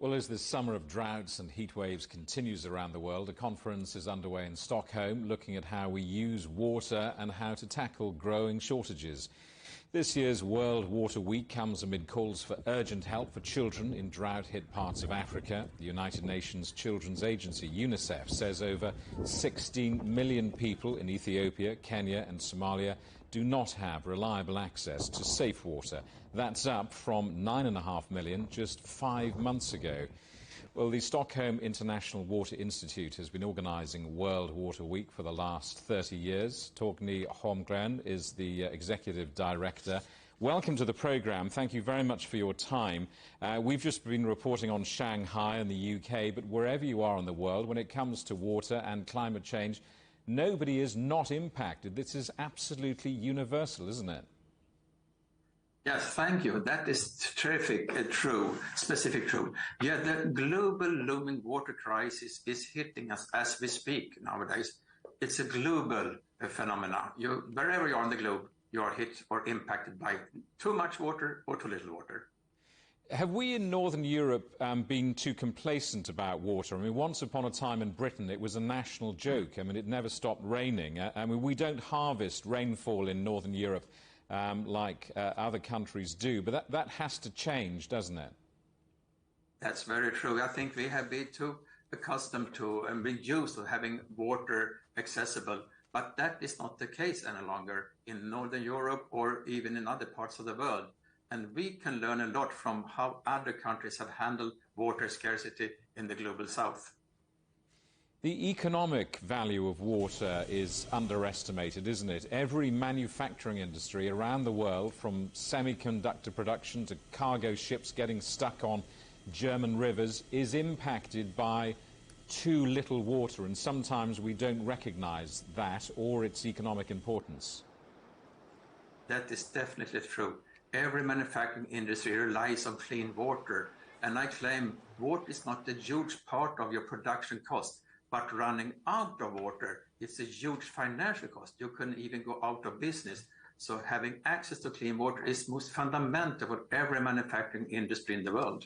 Well, as this summer of droughts and heat waves continues around the world, a conference is underway in Stockholm looking at how we use water and how to tackle growing shortages. This year's World Water Week comes amid calls for urgent help for children in drought-hit parts of Africa. The United Nations Children's Agency, UNICEF, says over 16 million people in Ethiopia, Kenya and Somalia do not have reliable access to safe water. That's up from 9.5 million just 5 months ago. Well, the Stockholm International Water Institute has been organising World Water Week for the last 30 years. Torgny Holmgren is the Executive Director. Welcome to the programme. Thank you very much for your time. We've just been reporting on Shanghai and the UK, but wherever you are in the world, when it comes to water and climate change, nobody is not impacted. This is absolutely universal, isn't it? Yes, thank you. That is terrific, true, specific true. Yeah, the global looming water crisis is hitting us as we speak nowadays. It's a global phenomenon. Wherever you are on the globe, you are hit or impacted by too much water or too little water. Have we in Northern Europe been too complacent about water? I mean, once upon a time in Britain, it was a national joke. I mean, it never stopped raining. I mean, we don't harvest rainfall in Northern Europe like other countries do, but that has to change, doesn't it? That's very true. I think we have been too accustomed to and been used to having water accessible, but that is not the case any longer in Northern Europe or even in other parts of the world. And we can learn a lot from how other countries have handled water scarcity in the global south. The economic value of water is underestimated, isn't it? Every manufacturing industry around the world, from semiconductor production to cargo ships getting stuck on German rivers, is impacted by too little water, and sometimes we don't recognise that or its economic importance. That is definitely true. Every manufacturing industry relies on clean water, and I claim water is not a huge part of your production cost. But running out of water, it's a huge financial cost. You can even go out of business. So having access to clean water is most fundamental for every manufacturing industry in the world.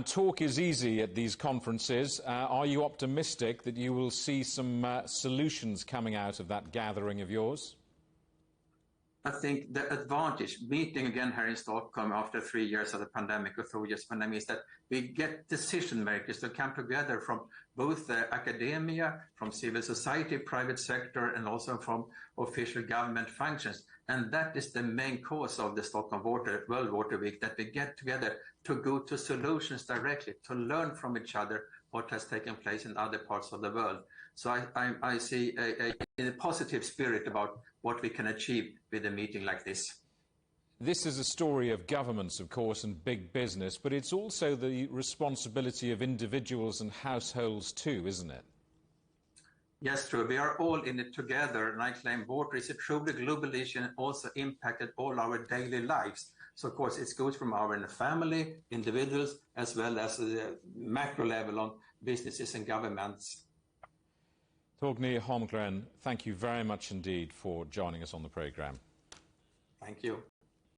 Talk is easy at these conferences. Are you optimistic that you will see some solutions coming out of that gathering of yours? I think the advantage, meeting again here in Stockholm after 3 years of the pandemic or 4 years pandemic, is that we get decision makers to come together from both academia, from civil society, private sector, and also from official government functions. And that is the main cause of the Stockholm World Water Week, that we get together to go to solutions directly, to learn from each other what has taken place in other parts of the world. So I see a positive spirit about what we can achieve with a meeting like this. This is a story of governments, of course, and big business, but it's also the responsibility of individuals and households too, isn't it? Yes, true. We are all in it together, and I claim water is a truly global issue and also impacted all our daily lives. So, of course, it goes from our family, individuals, as well as the macro level on businesses and governments. Torgny Holmgren, thank you very much indeed for joining us on the programme. Thank you.